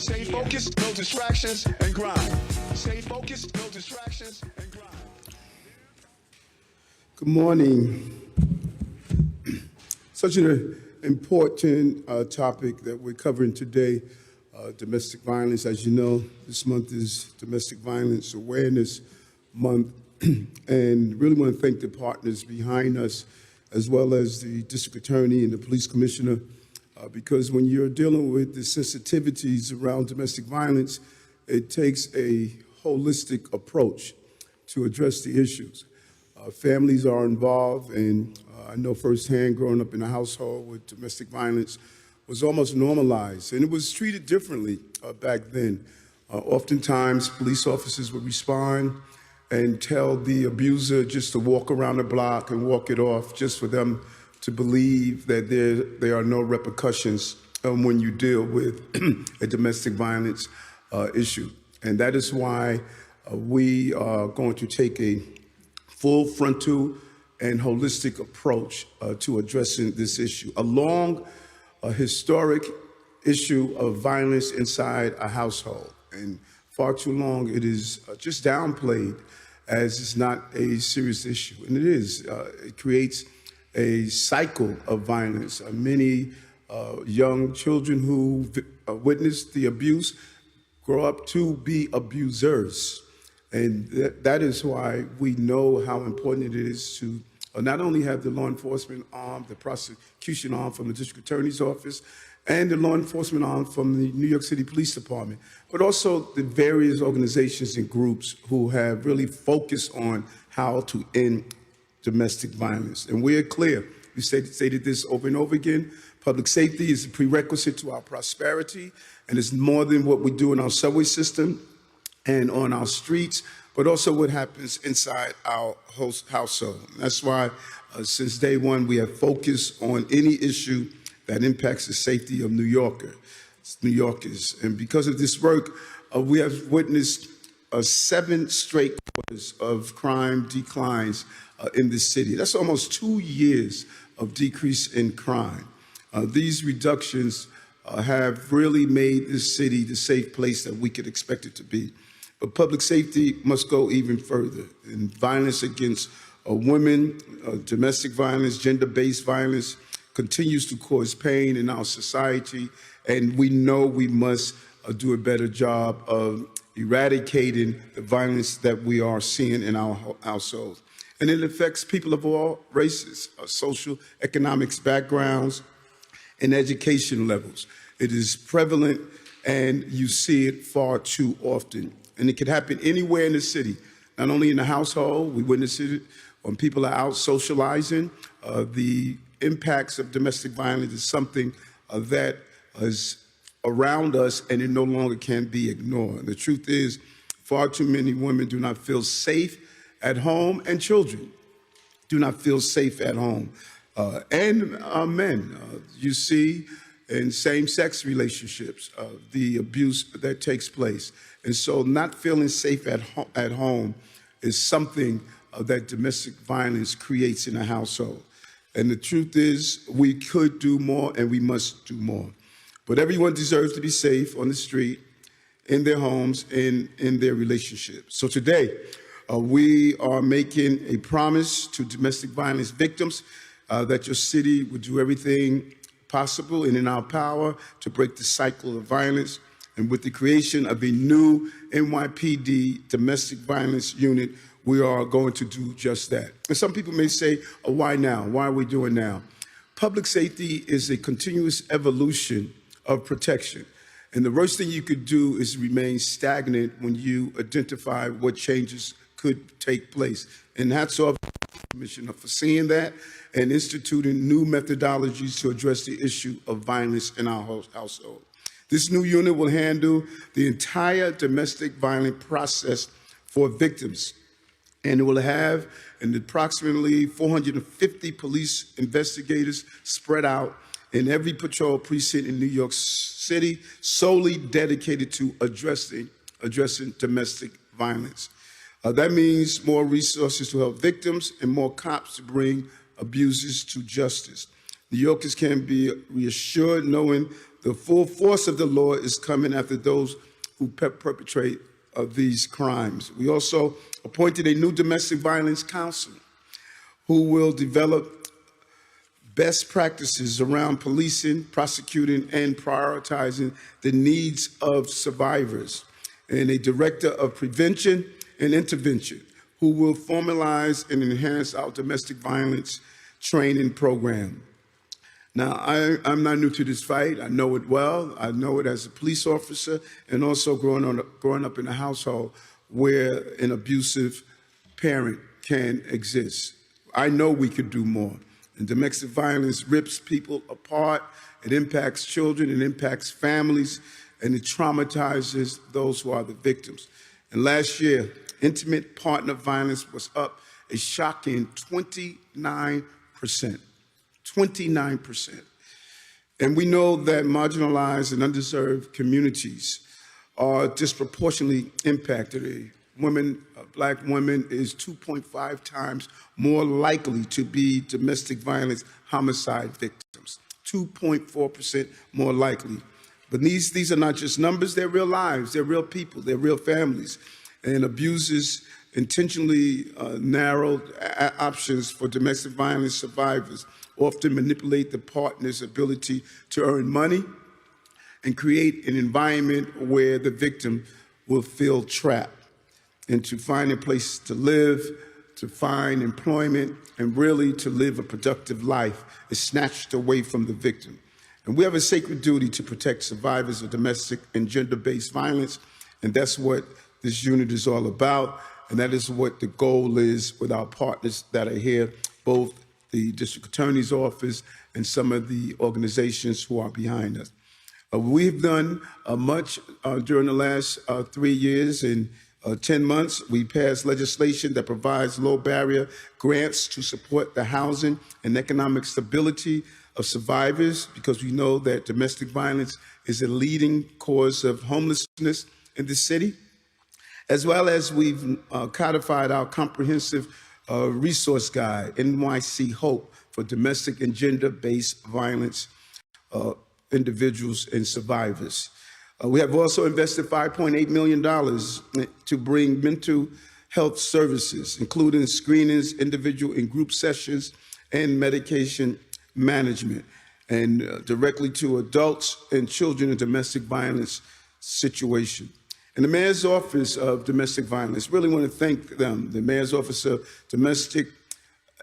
Stay focused, no distractions, and grind. Stay focused, no distractions, and grind. Good morning. Such an important topic that we're covering today, domestic violence. As you know, this month is Domestic Violence Awareness Month, and really want to thank the partners behind us, as well as the district attorney and the police commissioner, because when you're dealing with the sensitivities around domestic violence, it takes a holistic approach to address the issues. Families are involved, and I know firsthand growing up in a household with domestic violence was almost normalized, and it was treated differently back then. Oftentimes, police officers would respond and tell the abuser just to walk around the block and walk it off, just for them to believe that there are no repercussions when you deal with a domestic violence issue. And that is why we are going to take a full frontal and holistic approach to addressing this issue. Along a historic issue of violence inside a household. And far too long it is just downplayed as it's not a serious issue. And it is. It creates a cycle of violence. Many young children who witness the abuse grow up to be abusers. And that is why we know how important it is to not only have the law enforcement arm, the prosecution arm from the district attorney's office, and the law enforcement arm from the New York City Police Department, but also the various organizations and groups who have really focused on how to end domestic violence. And we are clear. We stated this over and over again. Public safety is a prerequisite to our prosperity, and it's more than what we do in our subway system and on our streets, but also what happens inside our household. That's why since day one, we have focused on any issue that impacts the safety of New Yorkers. And because of this work, we have witnessed 7 straight quarters of crime declines in the city. That's almost 2 years of decrease in crime. These reductions have really made this city the safe place that we could expect it to be. But public safety must go even further. And violence against women, domestic violence, gender-based violence continues to cause pain in our society. And we know we must do a better job of eradicating the violence that we are seeing in our households. And it affects people of all races, social, economics backgrounds, and education levels. It is prevalent, and you see it far too often. And it can happen anywhere in the city, not only in the household. We witness it when people are out socializing. The impacts of domestic violence is something that is around us, and it no longer can be ignored. The truth is, far too many women do not feel safe at home, and children do not feel safe at home. And men, you see in same-sex relationships, the abuse that takes place. And so not feeling safe at home is something that domestic violence creates in a household. And the truth is, we could do more and we must do more. But everyone deserves to be safe on the street, in their homes, and in their relationships. So today, we are making a promise to domestic violence victims that your city would do everything possible and in our power to break the cycle of violence. And with the creation of a new NYPD domestic violence unit, we are going to do just that. And some people may say, oh, why now? Why are we doing now? Public safety is a continuous evolution of protection. And the worst thing you could do is remain stagnant when you identify what changes could take place. And hats off to the Commissioner for seeing that and instituting new methodologies to address the issue of violence in our household. This new unit will handle the entire domestic violence process for victims, and it will have approximately 450 police investigators spread out in every patrol precinct in New York City, solely dedicated to addressing domestic violence. That means more resources to help victims and more cops to bring abusers to justice. New Yorkers can be reassured knowing the full force of the law is coming after those who perpetrate these crimes. We also appointed a new domestic violence counselor who will develop best practices around policing, prosecuting, and prioritizing the needs of survivors, and a director of prevention and intervention who will formalize and enhance our domestic violence training program. Now, I'm not new to this fight. I know it well. I know it as a police officer and also growing up in a household where an abusive parent can exist. I know we could do more. And domestic violence rips people apart. It impacts children, it impacts families, and it traumatizes those who are the victims. And last year, intimate partner violence was up a shocking 29%. 29%. And we know that marginalized and underserved communities are disproportionately impacted. Black women is 2.5 times more likely to be domestic violence homicide victims, 2.4% more likely. But these are not just numbers, they're real lives, they're real people, they're real families. And abuses intentionally narrowed options for domestic violence survivors often manipulate the partner's ability to earn money and create an environment where the victim will feel trapped and to find a place to live, to find employment, and really to live a productive life is snatched away from the victim. And we have a sacred duty to protect survivors of domestic and gender-based violence, and that's what this unit is all about, and that is what the goal is with our partners that are here, both the District Attorney's Office and some of the organizations who are behind us. We've done much during the last 3 years. In 10 months, we passed legislation that provides low-barrier grants to support the housing and economic stability of survivors, because we know that domestic violence is a leading cause of homelessness in the city, as well as we've codified our comprehensive resource guide, NYC Hope, for domestic and gender-based violence individuals and survivors. We have also invested $5.8 million to bring mental health services, including screenings, individual and group sessions, and medication management, and directly to adults and children in domestic violence situation. And the Mayor's Office of Domestic Violence, really want to thank them. The Mayor's Office of Domestic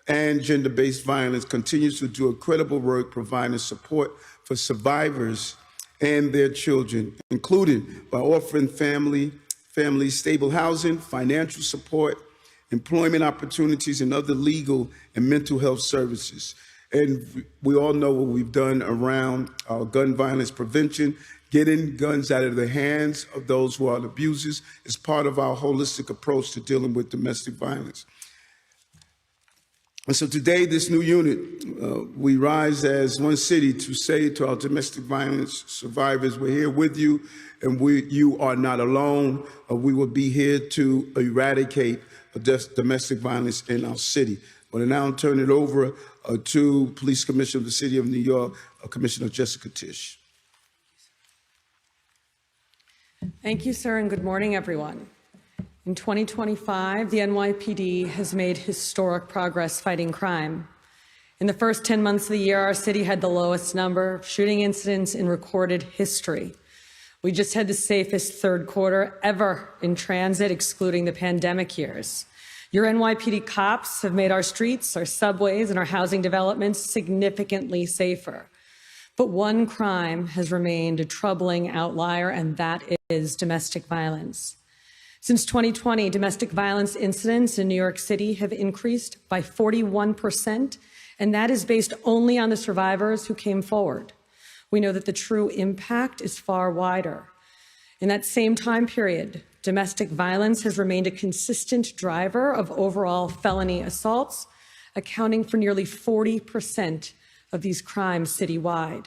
and Gender-Based Violence continues to do incredible work providing support for survivors and their children, including by offering families stable housing, financial support, employment opportunities, and other legal and mental health services. And we all know what we've done around gun violence prevention. Getting guns out of the hands of those who are abusers is part of our holistic approach to dealing with domestic violence. And so today, this new unit, we rise as one city to say to our domestic violence survivors, we're here with you, and you are not alone. We will be here to eradicate domestic violence in our city. I want to now turn it over to Police Commissioner of the City of New York, Commissioner Jessica Tisch. Thank you, sir, and good morning, everyone. In 2025, the NYPD has made historic progress fighting crime. In the first 10 months of the year, our city had the lowest number of shooting incidents in recorded history. We just had the safest third quarter ever in transit, excluding the pandemic years. Your NYPD cops have made our streets, our subways, and our housing developments significantly safer. But one crime has remained a troubling outlier, and that is domestic violence. Since 2020, domestic violence incidents in New York City have increased by 41%, and that is based only on the survivors who came forward. We know that the true impact is far wider. In that same time period, domestic violence has remained a consistent driver of overall felony assaults, accounting for nearly 40% of these crimes citywide.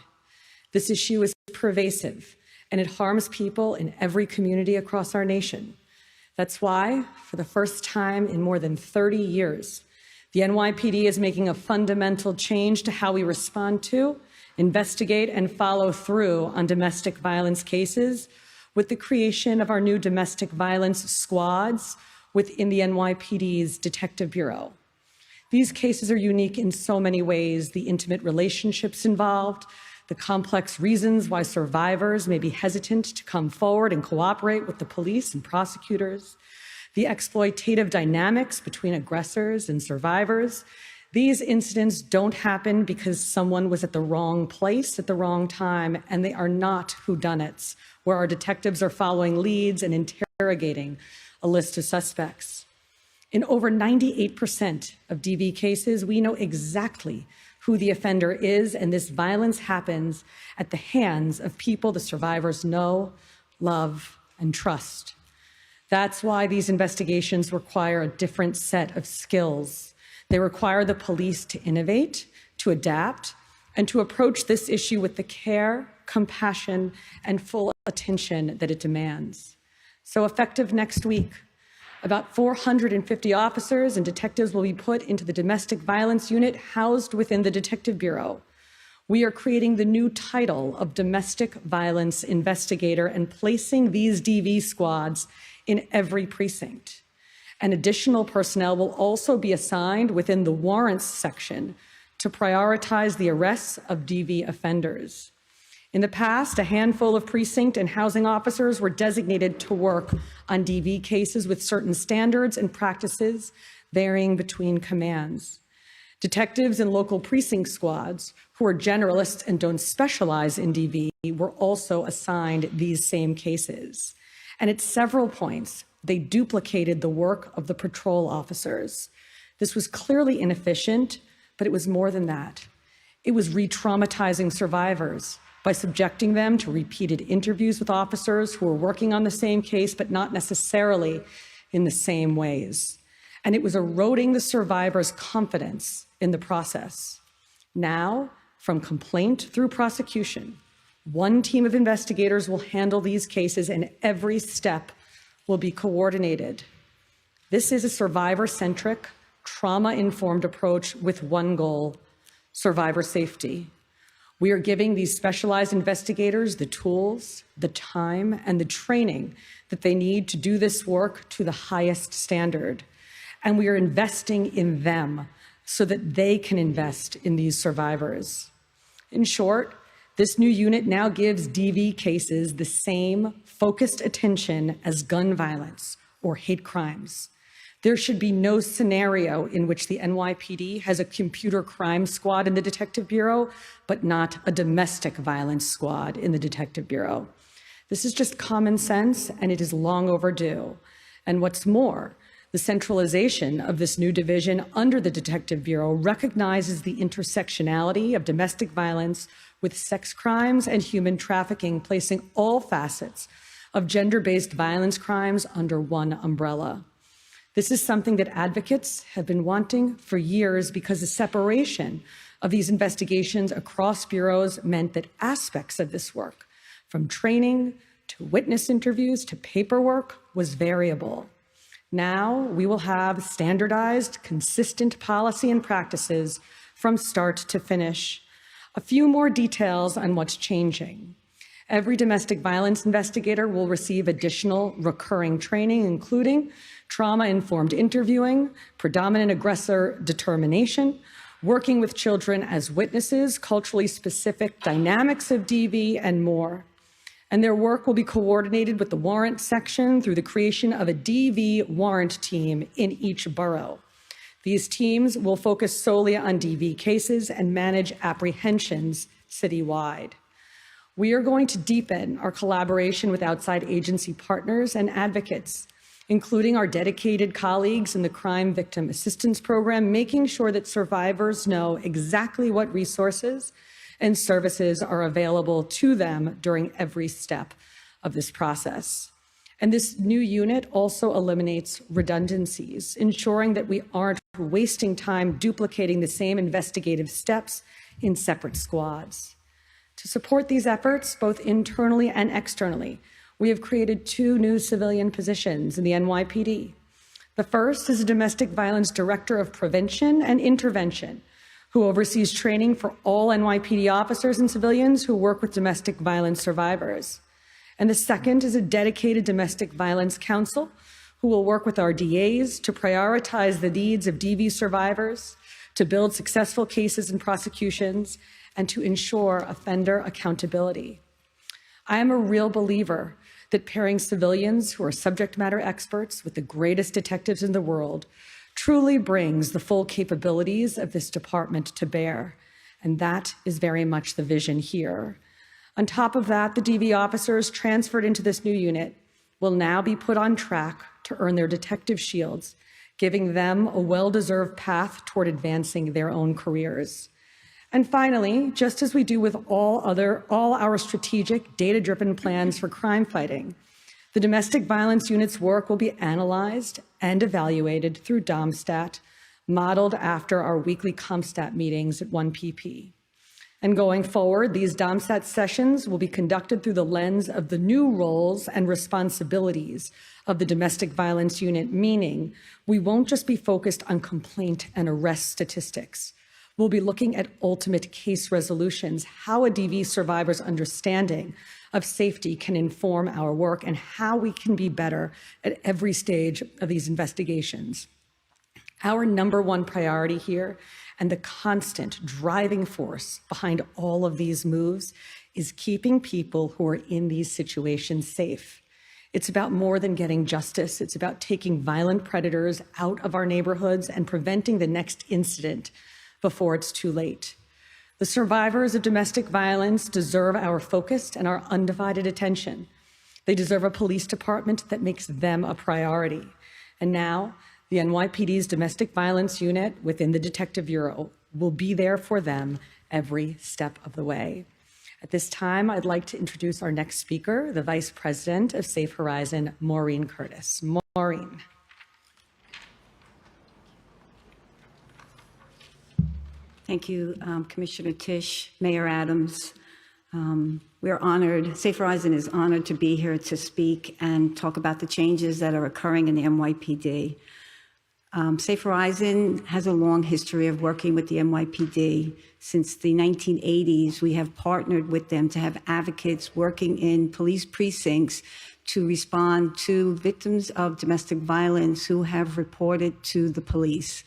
This issue is pervasive, and it harms people in every community across our nation. That's why, for the first time in more than 30 years, The NYPD is making a fundamental change to how we respond to, investigate, and follow through on domestic violence cases with the creation of our new domestic violence squads within the NYPD's Detective Bureau. These cases are unique in so many ways: the intimate relationships involved, the complex reasons why survivors may be hesitant to come forward and cooperate with the police and prosecutors, the exploitative dynamics between aggressors and survivors. These incidents don't happen because someone was at the wrong place at the wrong time, and they are not whodunits, where our detectives are following leads and interrogating a list of suspects. In over 98% of DV cases, we know exactly who the offender is, and this violence happens at the hands of people the survivors know, love, and trust. That's why these investigations require a different set of skills. They require the police to innovate, to adapt, and to approach this issue with the care, compassion, and full attention that it demands. So effective next week, about 450 officers and detectives will be put into the domestic violence unit housed within the Detective Bureau. We are creating the new title of Domestic Violence Investigator and placing these DV squads in every precinct. And additional personnel will also be assigned within the warrants section to prioritize the arrests of DV offenders. In the past, a handful of precinct and housing officers were designated to work on DV cases with certain standards and practices varying between commands. Detectives in local precinct squads, who are generalists and don't specialize in DV, were also assigned these same cases. And at several points, they duplicated the work of the patrol officers. This was clearly inefficient, but it was more than that. It was re-traumatizing survivors by subjecting them to repeated interviews with officers who were working on the same case, but not necessarily in the same ways. And it was eroding the survivors' confidence in the process. Now, from complaint through prosecution, one team of investigators will handle these cases, and every step will be coordinated. This is a survivor-centric, trauma-informed approach with one goal: survivor safety. We are giving these specialized investigators the tools, the time, and the training that they need to do this work to the highest standard. And we are investing in them so that they can invest in these survivors. In short, this new unit now gives DV cases the same focused attention as gun violence or hate crimes. There should be no scenario in which the NYPD has a computer crime squad in the Detective Bureau, but not a domestic violence squad in the Detective Bureau. This is just common sense, and it is long overdue. And what's more, the centralization of this new division under the Detective Bureau recognizes the intersectionality of domestic violence with sex crimes and human trafficking, placing all facets of gender-based violence crimes under one umbrella. This is something that advocates have been wanting for years, because the separation of these investigations across bureaus meant that aspects of this work, from training to witness interviews to paperwork, was variable. Now we will have standardized, consistent policy and practices from start to finish. A few more details on what's changing. Every domestic violence investigator will receive additional recurring training, including trauma-informed interviewing, predominant aggressor determination, working with children as witnesses, culturally specific dynamics of DV, and more. And their work will be coordinated with the warrant section through the creation of a DV warrant team in each borough. These teams will focus solely on DV cases and manage apprehensions citywide. We are going to deepen our collaboration with outside agency partners and advocates, including our dedicated colleagues in the Crime Victim Assistance Program, making sure that survivors know exactly what resources and services are available to them during every step of this process. And this new unit also eliminates redundancies, ensuring that we aren't wasting time duplicating the same investigative steps in separate squads. To support these efforts, both internally and externally, we have created 2 new civilian positions in the NYPD. The first is a domestic violence director of prevention and intervention, who oversees training for all NYPD officers and civilians who work with domestic violence survivors. And the second is a dedicated domestic violence counsel who will work with our DAs to prioritize the needs of DV survivors, to build successful cases and prosecutions, and to ensure offender accountability. I am a real believer that pairing civilians who are subject matter experts with the greatest detectives in the world truly brings the full capabilities of this department to bear, and that is very much the vision here. On top of that, the DV officers transferred into this new unit will now be put on track to earn their detective shields, giving them a well-deserved path toward advancing their own careers. And finally, just as we do with all our strategic, data-driven plans for crime fighting, the domestic violence unit's work will be analyzed and evaluated through DOMSTAT, modeled after our weekly CompStat meetings at 1PP. And going forward, these DOMSTAT sessions will be conducted through the lens of the new roles and responsibilities of the domestic violence unit, meaning we won't just be focused on complaint and arrest statistics. We'll be looking at ultimate case resolutions, how a DV survivor's understanding of safety can inform our work, and how we can be better at every stage of these investigations. Our number one priority here, and the constant driving force behind all of these moves, is keeping people who are in these situations safe. It's about more than getting justice. It's about taking violent predators out of our neighborhoods and preventing the next incident before it's too late. The survivors of domestic violence deserve our focused and our undivided attention. They deserve a police department that makes them a priority. And now, the NYPD's domestic violence unit within the Detective Bureau will be there for them every step of the way. At this time, I'd like to introduce our next speaker, the Vice President of Safe Horizon, Maureen Curtis. Maureen. Thank you, Commissioner Tisch, Mayor Adams. We're honored, Safe Horizon is honored to be here to speak and talk about the changes that are occurring in the NYPD. Safe Horizon has a long history of working with the NYPD. Since the 1980s, we have partnered with them to have advocates working in police precincts to respond to victims of domestic violence who have reported to the police.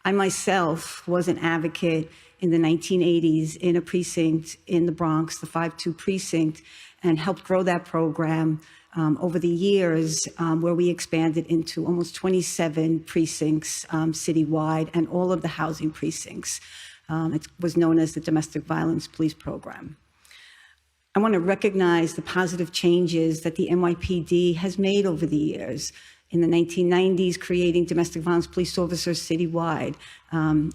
I myself was an advocate in the 1980s in a precinct in the Bronx, the 5-2 precinct, and helped grow that program over the years, where we expanded into almost 27 precincts citywide and all of the housing precincts. It was known as the Domestic Violence Police Program. I want to recognize the positive changes that the NYPD has made over the years. In the 1990s, creating domestic violence police officers citywide,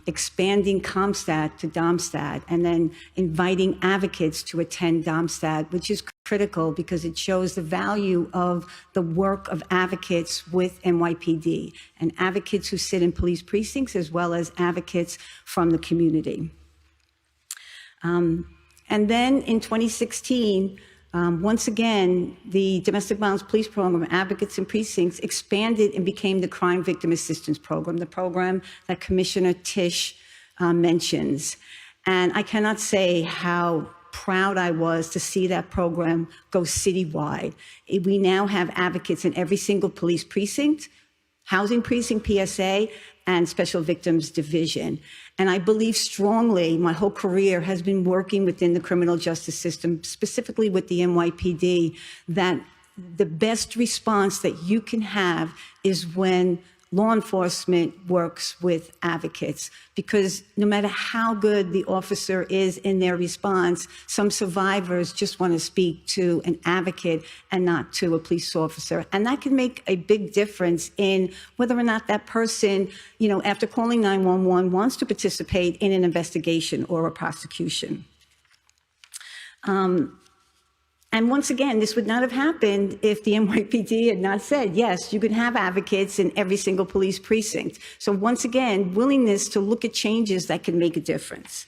expanding CompStat to DOMSTAT, and then inviting advocates to attend DOMSTAT, which is critical because it shows the value of the work of advocates with NYPD, and advocates who sit in police precincts as well as advocates from the community. And then in 2016, once again, the Domestic Violence Police Program, Advocates in Precincts, expanded and became the Crime Victim Assistance Program, the program that Commissioner Tisch mentions. And I cannot say how proud I was to see that program go citywide. We now have advocates in every single police precinct, housing precinct, PSA, and Special Victims Division. And I believe strongly, my whole career has been working within the criminal justice system, specifically with the NYPD, that the best response that you can have is when law enforcement works with advocates, because no matter how good the officer is in their response, some survivors just want to speak to an advocate and not to a police officer. And that can make a big difference in whether or not that person, you know, after calling 911 wants to participate in an investigation or a prosecution. And once again, this would not have happened if the NYPD had not said, yes, you can have advocates in every single police precinct. So once again, willingness to look at changes that can make a difference.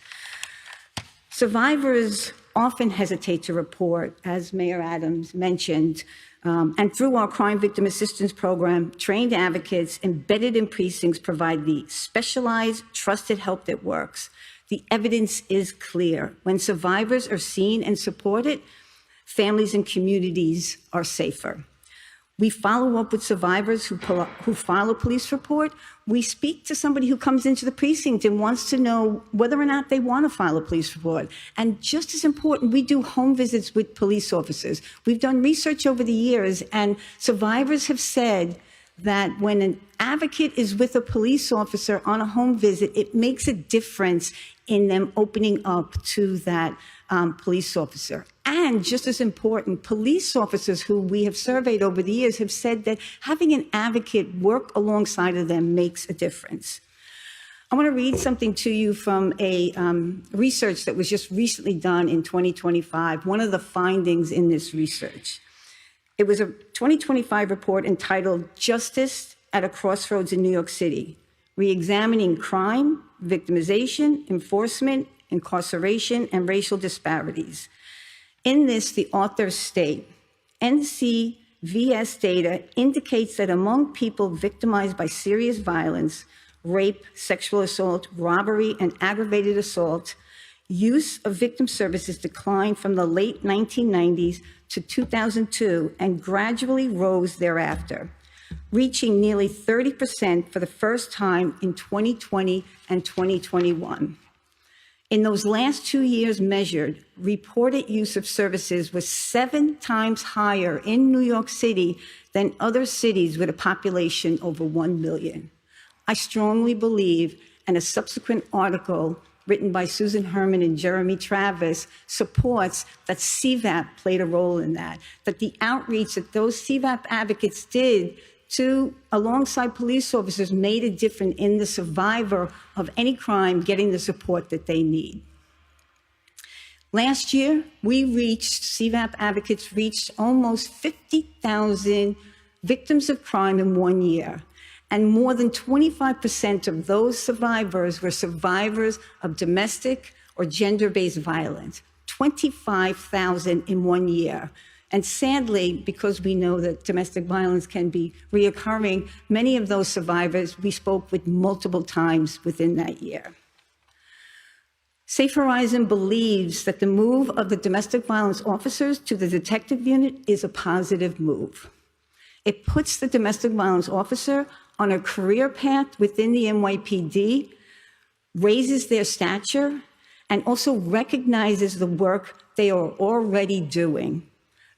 Survivors often hesitate to report, as Mayor Adams mentioned. And through our crime victim assistance program, trained advocates embedded in precincts provide the specialized, trusted help that works. The evidence is clear. When survivors are seen and supported, families and communities are safer. We follow up with survivors who file a police report. We speak to somebody who comes into the precinct and wants to know whether or not they want to file a police report. And just as important, we do home visits with police officers. We've done research over the years, and survivors have said that when an advocate is with a police officer on a home visit, it makes a difference in them opening up to that police officer. And just as important, police officers who we have surveyed over the years have said that having an advocate work alongside of them makes a difference. I want to read something to you from a research that was just recently done in 2025, one of the findings in this research. It was a 2025 report entitled Justice at a Crossroads in New York City, Re-examining Crime, Victimization, Enforcement, Incarceration, and Racial Disparities. In this, the authors state, NCVS data indicates that among people victimized by serious violence, rape, sexual assault, robbery, and aggravated assault, use of victim services declined from the late 1990s to 2002 and gradually rose thereafter, reaching nearly 30% for the first time in 2020 and 2021. In those last 2 years measured, reported use of services was 7 times higher in New York City than other cities with a population over 1 million. I strongly believe, and a subsequent article written by Susan Herman and Jeremy Travis supports that CVAP played a role in that the outreach that those CVAP advocates did alongside police officers made a difference in the survivor of any crime getting the support that they need. Last year, CVAP advocates reached almost 50,000 victims of crime in 1 year. And more than 25% of those survivors were survivors of domestic or gender-based violence, 25,000 in 1 year. And sadly, because we know that domestic violence can be reoccurring, many of those survivors we spoke with multiple times within that year. Safe Horizon believes that the move of the domestic violence officers to the detective unit is a positive move. It puts the domestic violence officer on a career path within the NYPD, raises their stature, and also recognizes the work they are already doing,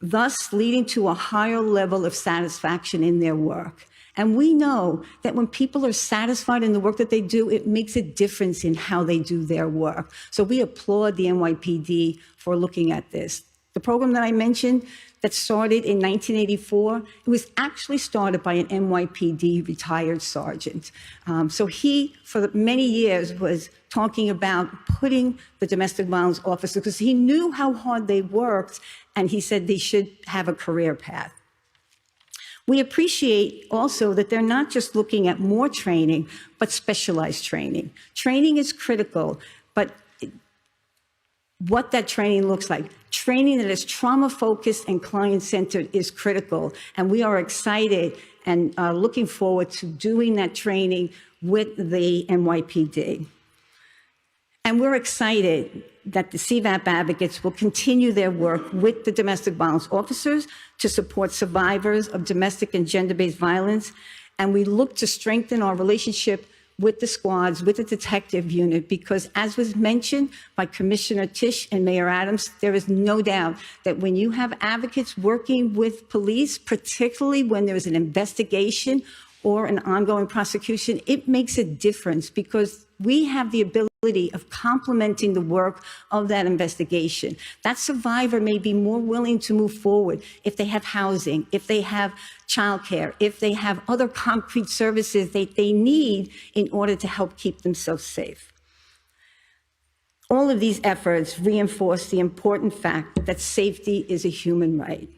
thus leading to a higher level of satisfaction in their work. And we know that when people are satisfied in the work that they do, it makes a difference in how they do their work. So we applaud the NYPD for looking at this. The program that I mentioned that started in 1984, it was actually started by an NYPD retired sergeant. So he, for many years, was talking about putting the domestic violence officer, because he knew how hard they worked, and he said they should have a career path. We appreciate also that they're not just looking at more training, but specialized training. Training is critical, but what that training looks like. Training that is trauma-focused and client-centered is critical, and we are excited and looking forward to doing that training with the NYPD. And we're excited that the CVAP advocates will continue their work with the domestic violence officers to support survivors of domestic and gender-based violence, and we look to strengthen our relationship with the squads, with the detective unit, because as was mentioned by Commissioner Tisch and Mayor Adams, there is no doubt that when you have advocates working with police, particularly when there is an investigation or an ongoing prosecution, it makes a difference because we have the ability of complementing the work of that investigation. That survivor may be more willing to move forward if they have housing, if they have childcare, if they have other concrete services that they need in order to help keep themselves safe. All of these efforts reinforce the important fact that safety is a human right.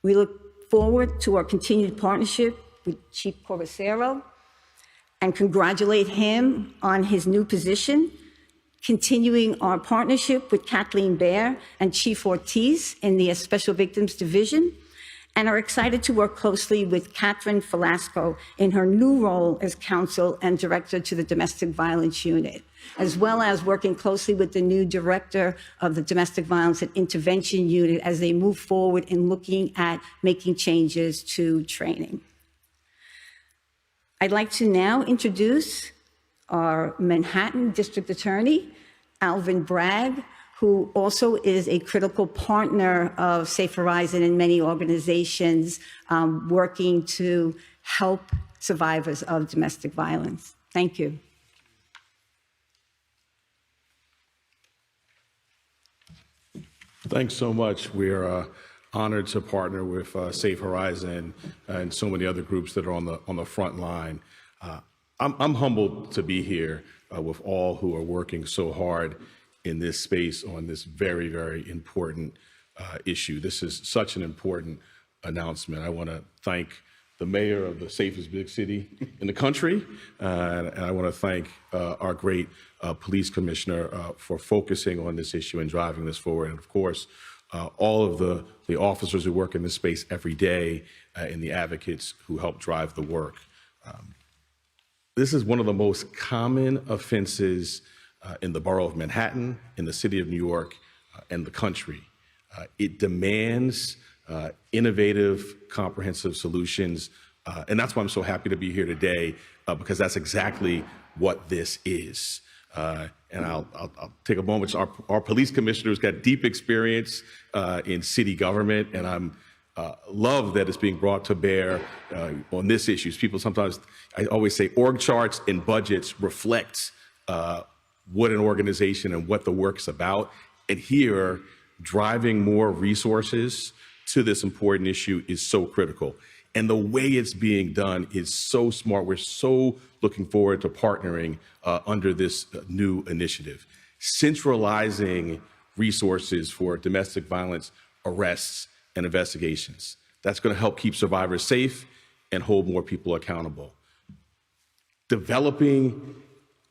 We look forward to our continued partnership with Chief Corbacero and congratulate him on his new position. continuing our partnership with Kathleen Baer and Chief Ortiz in the Special Victims Division, and are excited to work closely with Catherine Velasco in her new role as counsel and director to the Domestic Violence Unit, as well as working closely with the new director of the Domestic Violence and Intervention Unit as they move forward in looking at making changes to training. I'd like to now introduce our Manhattan District Attorney, Alvin Bragg, who also is a critical partner of Safe Horizon and many organizations working to help survivors of domestic violence. Thank you. Thanks so much. We're honored to partner with Safe Horizon and so many other groups that are on the front line. I'm humbled to be here with all who are working so hard in this space on this very, very important issue. This is such an important announcement. I want to thank the mayor of the safest big city in the country, and I want to thank our great police commissioner for focusing on this issue and driving this forward. And of course, all of the officers who work in this space every day and the advocates who help drive the work. This is one of the most common offenses in the borough of Manhattan, in the city of New York, and the country. It demands innovative, comprehensive solutions, and that's why I'm so happy to be here today, because that's exactly what this is. And I'll take a moment. Our police commissioner's got deep experience in city government, and I'm love that it's being brought to bear on this issue. People sometimes, I always say, org charts and budgets reflect what an organization and what the work's about. And here, driving more resources to this important issue is so critical. And the way it's being done is so smart. We're so looking forward to partnering under this new initiative. Centralizing resources for domestic violence arrests and investigations. That's going to help keep survivors safe and hold more people accountable. Developing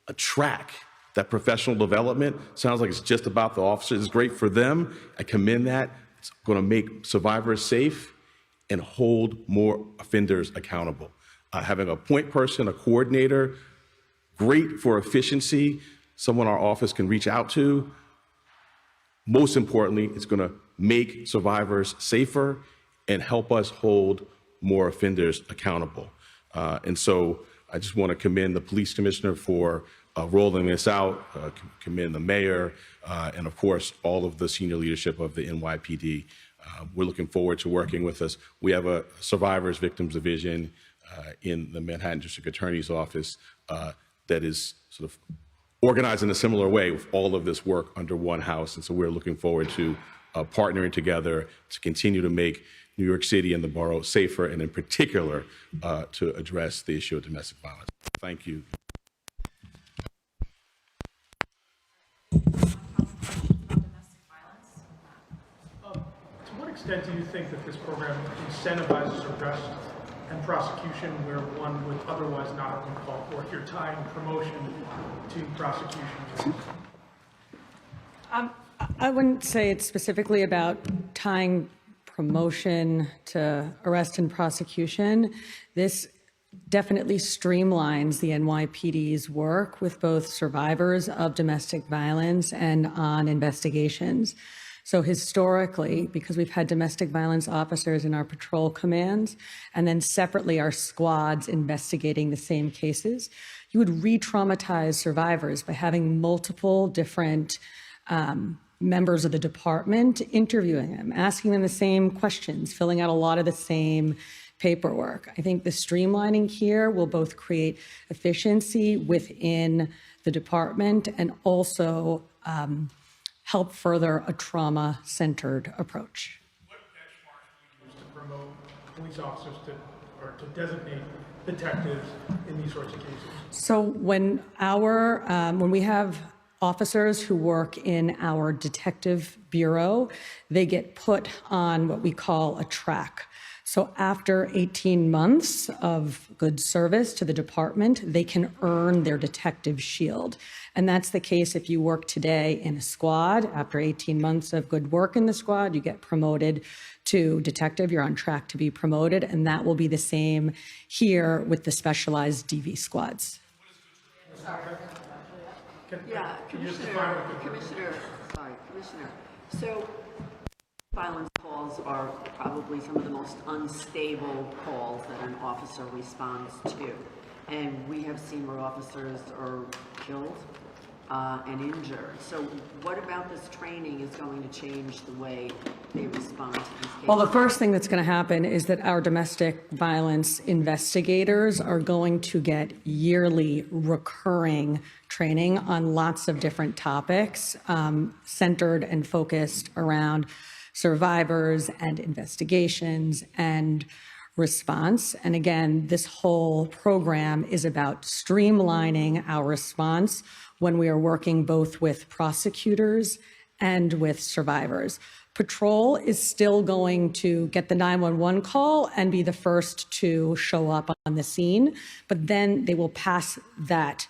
a track. That professional development sounds like it's just about the officers. It's great for them. I commend that. It's going to make survivors safe and hold more offenders accountable. Having a point person, a coordinator, great for efficiency, someone our office can reach out to. Most importantly, it's going to make survivors safer and help us hold more offenders accountable. And so I just want to commend the police commissioner for rolling this out, commend the mayor, and of course, all of the senior leadership of the NYPD. We're looking forward to working with us. We have a Survivors Victims Division in the Manhattan District Attorney's Office that is sort of organized in a similar way with all of this work under one house. And so we're looking forward to partnering together to continue to make New York City and the borough safer, and in particular, to address the issue of domestic violence. Thank you. To what extent do you think that this program incentivizes arrest and prosecution where one would otherwise not have been called for, if you're tying promotion to prosecution? I wouldn't say it's specifically about tying promotion to arrest and prosecution. This definitely streamlines the NYPD's work with both survivors of domestic violence and on investigations. So historically, because we've had domestic violence officers in our patrol commands, and then separately our squads investigating the same cases, you would re-traumatize survivors by having multiple different members of the department interviewing them, asking them the same questions, filling out a lot of the same paperwork. I think the streamlining here will both create efficiency within the department and also help further a trauma-centered approach. What benchmarks do you use to promote police officers to designate detectives in these sorts of cases? So when we have officers who work in our detective bureau, they get put on what we call a track. So after 18 months of good service to the department, they can earn their detective shield. And that's the case if you work today in a squad. After 18 months of good work in the squad, you get promoted to detective. You're on track to be promoted, and that will be the same here with the specialized DV squads. Yeah, Commissioner, so violence calls are probably some of the most unstable calls that an officer responds to. And we have seen where officers are killed and injured. So what about this training is going to change the way they respond to these cases? Well, the first thing that's going to happen is that our domestic violence investigators are going to get yearly recurring training on lots of different topics, centered and focused around survivors and investigations and response. And again, this whole program is about streamlining our response when we are working both with prosecutors and with survivors. Patrol is still going to get the 911 call and be the first to show up on the scene, but then they will pass that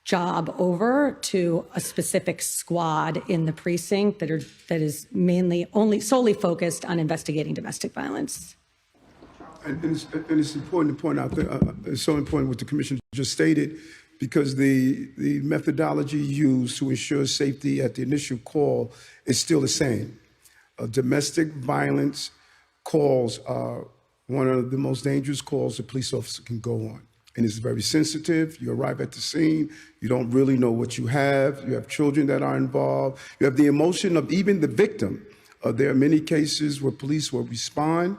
job over to a specific squad in the precinct that is mainly solely focused on investigating domestic violence. And it's important to point out that it's so important what the commissioner just stated, because the methodology used to ensure safety at the initial call is still the same. Domestic violence calls are one of the most dangerous calls a police officer can go on. And it's very sensitive. You arrive at the scene, you don't really know what you have. You have children that are involved. You have the emotion of even the victim. There are many cases where police will respond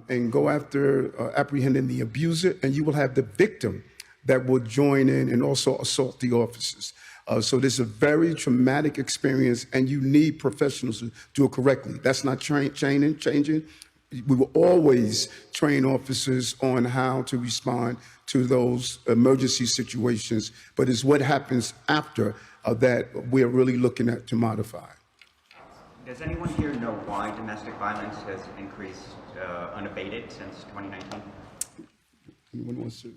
and go after apprehending the abuser, and you will have the victim that will join in and also assault the officers. So this is a very traumatic experience, and you need professionals to do it correctly. That's not changing. We will always train officers on how to respond to those emergency situations, but it's what happens after that we're really looking at to modify. Does anyone here know why domestic violence has increased unabated since 2019? Anyone wants to?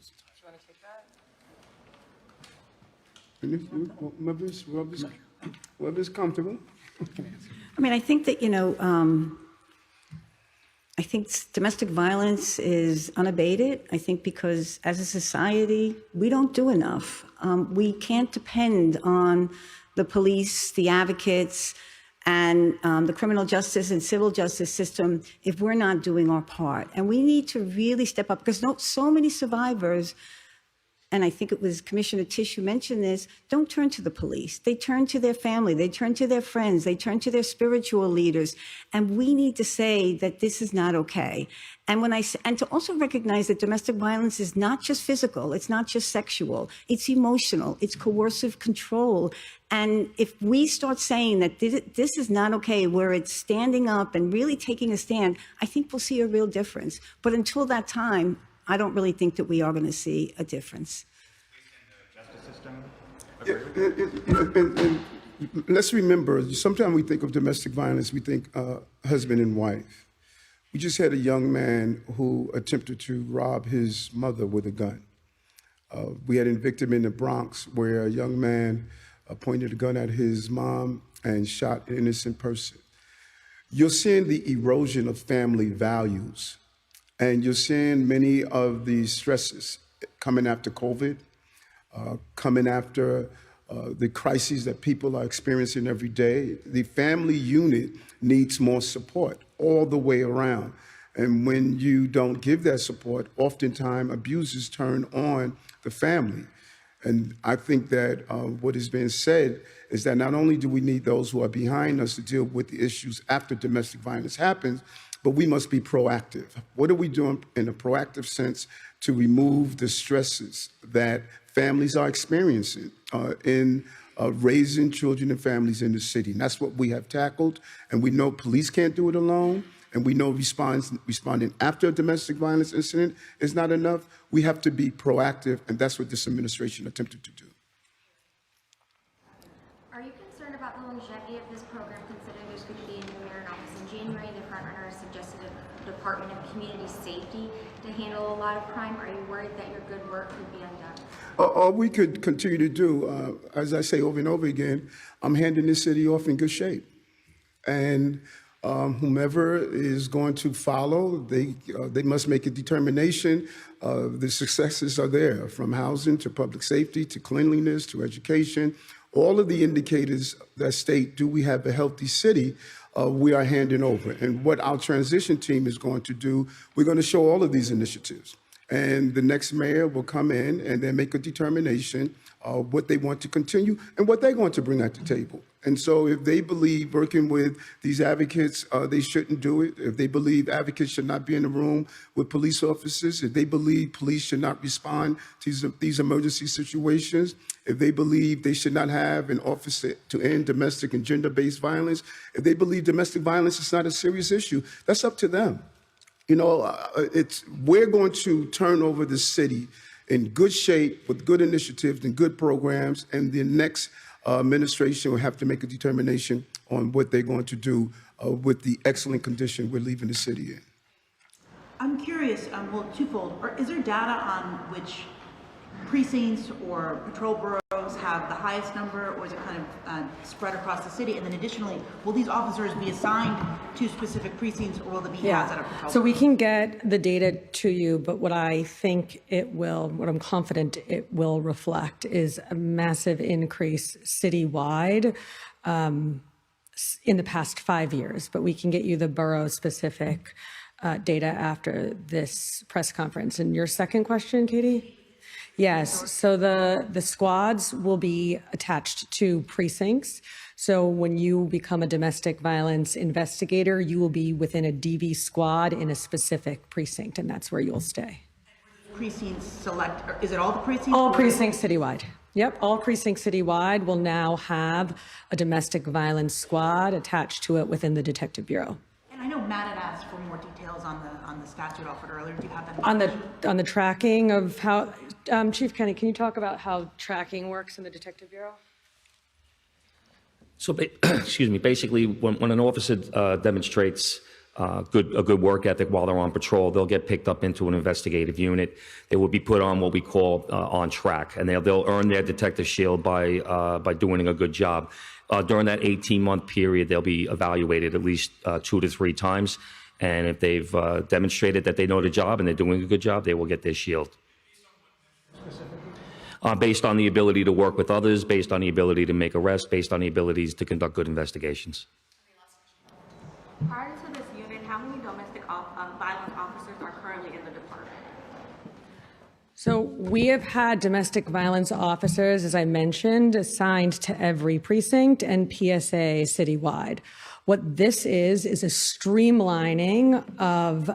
Whoever's comfortable. I mean, I think that, I think domestic violence is unabated. I think because as a society, we don't do enough. We can't depend on the police, the advocates, and the criminal justice and civil justice system if we're not doing our part. And we need to really step up, because so many survivors, and I think it was Commissioner Tisch who mentioned this, don't turn to the police. They turn to their family. They turn to their friends. They turn to their spiritual leaders. And we need to say that this is not okay. And to also recognize that domestic violence is not just physical. It's not just sexual. It's emotional. It's coercive control. And if we start saying that this is not okay, where it's standing up and really taking a stand, I think we'll see a real difference. But until that time, I don't really think that we are going to see a difference. And let's remember, sometimes we think of domestic violence, we think husband and wife. We just had a young man who attempted to rob his mother with a gun. We had a victim in the Bronx where a young man pointed a gun at his mom and shot an innocent person. You're seeing the erosion of family values. And you're seeing many of the stresses coming after COVID, coming after the crises that people are experiencing every day. The family unit needs more support all the way around. And when you don't give that support, oftentimes abusers turn on the family. And I think that what is being said is that not only do we need those who are behind us to deal with the issues after domestic violence happens, but we must be proactive. What are we doing in a proactive sense to remove the stresses that families are experiencing in raising children and families in the city? And that's what we have tackled. And we know police can't do it alone. And we know responding after a domestic violence incident is not enough. We have to be proactive, and that's what this administration attempted to do. Are you concerned about the longevity of this this program, considering there's going to be a new mayor in office in January? The frontrunner suggested a Department of Community Safety to handle a lot of crime. Are you worried that your good work could be undone? All we could continue to do, as I say over and over again, I'm handing this city off in good shape. And whomever is going to follow, they must make a determination. The successes are there, from housing to public safety to cleanliness to education. All of the indicators that state, do we have a healthy city, we are handing over. And what our transition team is going to do, we're going to show all of these initiatives. And the next mayor will come in and then make a determination of what they want to continue and what they're going to bring at the table. And so if they believe working with these advocates, they shouldn't do it. If they believe advocates should not be in the room with police officers, if they believe police should not respond to these emergency situations, if they believe they should not have an office to end domestic and gender-based violence, if they believe domestic violence is not a serious issue, that's up to them. You know, we're going to turn over the city in good shape with good initiatives and good programs, and the next administration will have to make a determination on what they're going to do with the excellent condition we're leaving the city in. I'm curious, well, twofold. Is there data on which precincts or patrol boroughs have the highest number, or is it kind of spread across the city? And then additionally, will these officers be assigned to specific precincts, or will they be housed at a patrol? So we can get the data to you, but what I think it will, what I'm confident it will reflect, is a massive increase citywide in the past 5 years. But we can get you the borough-specific data after this press conference. And your second question, Katie? Yes, so the squads will be attached to precincts. So when you become a domestic violence investigator, you will be within a DV squad in a specific precinct, and that's where you'll stay. Precincts select, is it all the precincts? All precincts citywide. Yep, all precincts citywide will now have a domestic violence squad attached to it within the Detective Bureau. And I know Matt had asked for more details on the statute offered earlier. Do you have that? On the tracking of how, Chief Kenny, can you talk about how tracking works in the Detective Bureau? So, excuse me, basically, when an officer demonstrates a good work ethic while they're on patrol, they'll get picked up into an investigative unit. They will be put on what we call on track, and they'll earn their detective shield by doing a good job. During that 18-month period, they'll be evaluated at least 2 to 3 times, and if they've demonstrated that they know the job and they're doing a good job, they will get their shield. Based on the ability to work with others, based on the ability to make arrests, based on the abilities to conduct good investigations. Prior to this unit, how many domestic violence officers are currently in the department? So we have had domestic violence officers, as I mentioned, assigned to every precinct and PSA citywide. What this is a streamlining of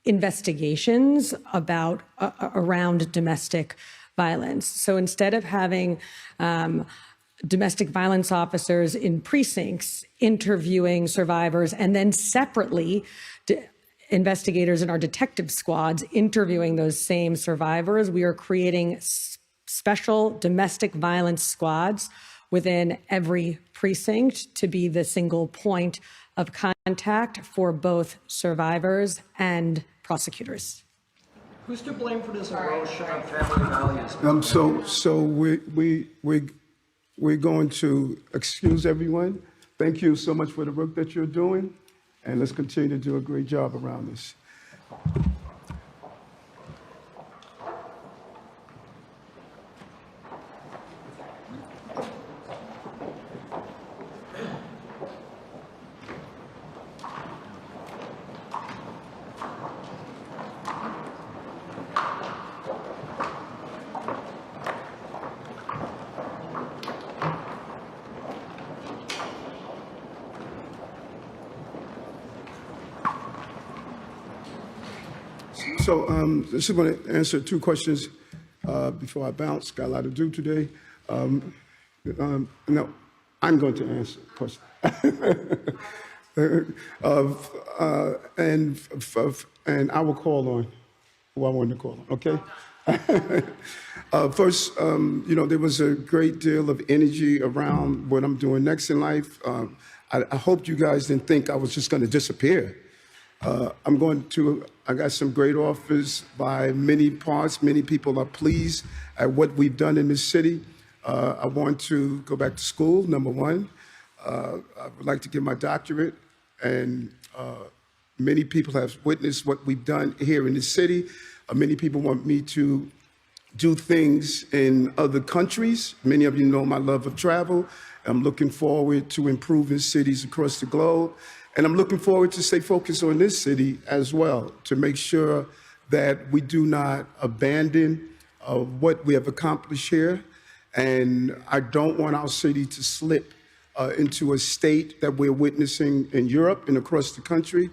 investigations about around domestic violence. So instead of having domestic violence officers in precincts interviewing survivors and then separately investigators in our detective squads interviewing those same survivors, we are creating special domestic violence squads within every precinct to be the single point of contact for both survivors and prosecutors. Who's to blame for this erosion of family values? So we're going to excuse everyone. Thank you so much for the work that you're doing, and let's continue to do a great job around this. So I just want to answer 2 questions before I bounce. Got a lot to do today. No, I'm going to answer questions. And I will call on who I want to call on, okay? First, there was a great deal of energy around what I'm doing next in life. I hope you guys didn't think I was just going to disappear. I got some great offers by many parts. Many people are pleased at what we've done in this city. I want to go back to school, number one. I would like to get my doctorate, and many people have witnessed what we've done here in this city. Many people want me to do things in other countries. Many of you know my love of travel. I'm looking forward to improving cities across the globe. And I'm looking forward to stay focused on this city as well, to make sure that we do not abandon what we have accomplished here. And I don't want our city to slip into a state that we're witnessing in Europe and across the country.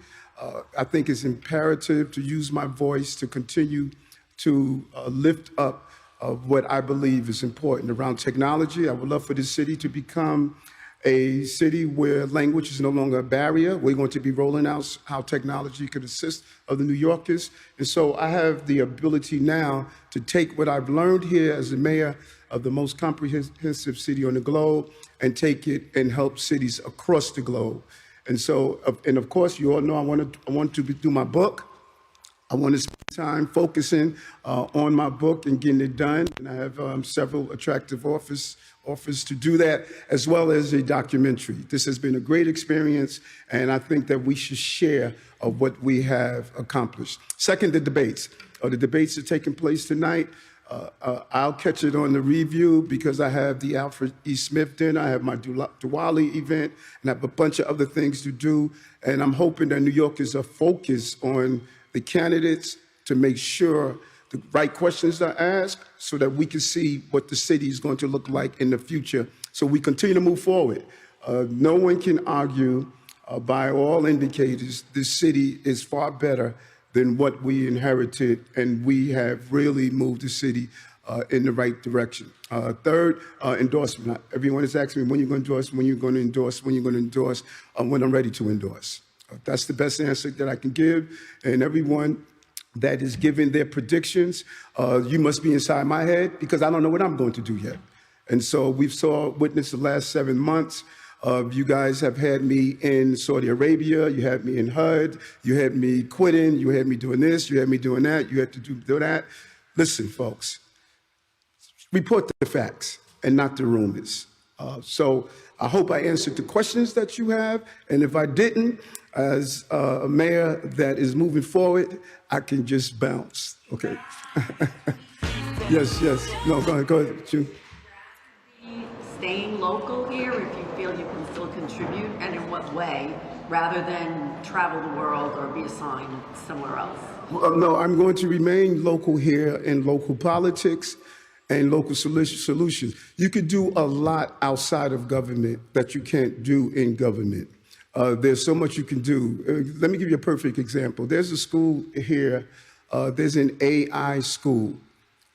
I think it's imperative to use my voice to continue to lift up what I believe is important around technology. I would love for this city to become a city where language is no longer a barrier. We're going to be rolling out how technology could assist other New Yorkers. And so I have the ability now to take what I've learned here as the mayor of the most comprehensive city on the globe and take it and help cities across the globe. And so, and of course, you all know I want to do my book. I want to spend time focusing on my book and getting it done. And I have several attractive offers to do that, as well as a documentary. This has been a great experience, and I think that we should share what we have accomplished. Second, the debates. The debates are taking place tonight. I'll catch it on the review because I have the Alfred E. Smith dinner, I have my Diwali event, and I have a bunch of other things to do. And I'm hoping that New Yorkers are focused on the candidates to make sure the right questions are asked so that we can see what the city is going to look like in the future. So we continue to move forward. No one can argue by all indicators this city is far better than what we inherited, and we have really moved the city in the right direction. Third, endorsement. Everyone is asking me when you're going to endorse, when you're going to endorse, when you're going to endorse, when I'm ready to endorse. That's the best answer that I can give. And everyone that is giving their predictions, you must be inside my head because I don't know what I'm going to do yet. And so we've witnessed the last 7 months. You guys have had me in Saudi Arabia, you had me in HUD, you had me quitting, you had me doing this, you had me doing that, you had to do that. Listen, folks, report the facts and not the rumors. So I hope I answered the questions that you have, and if I didn't, as a mayor that is moving forward, I can just bounce, okay? Yes. No, go ahead, June. Staying local here, if you feel you can still contribute, and in what way, rather than travel the world or be assigned somewhere else? No, I'm going to remain local here in local politics and local solutions. You could do a lot outside of government that you can't do in government. There's so much you can do. Let me give you a perfect example. There's a school here, there's an AI school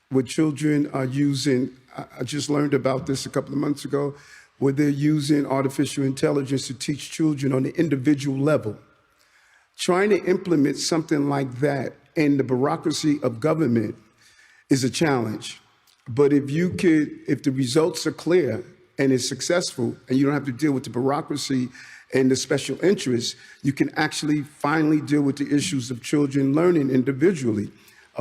where children are using, I just learned about this a couple of months ago, where they're using artificial intelligence to teach children on the individual level. Trying to implement something like that in the bureaucracy of government is a challenge. But if the results are clear and it's successful and you don't have to deal with the bureaucracy and the special interests, you can actually finally deal with the issues of children learning individually.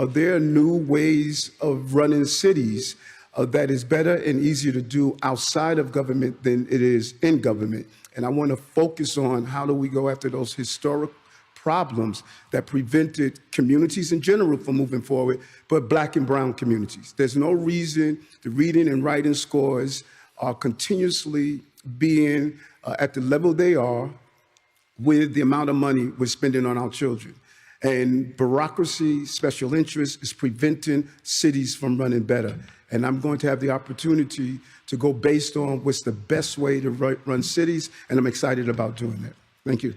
There are new ways of running cities that is better and easier to do outside of government than it is in government. And I want to focus on how do we go after those historic problems that prevented communities in general from moving forward, but Black and brown communities. There's no reason the reading and writing scores are continuously being at the level they are with the amount of money we're spending on our children. And bureaucracy, special interest is preventing cities from running better. And I'm going to have the opportunity to go based on what's the best way to run cities, and I'm excited about doing that. Thank you.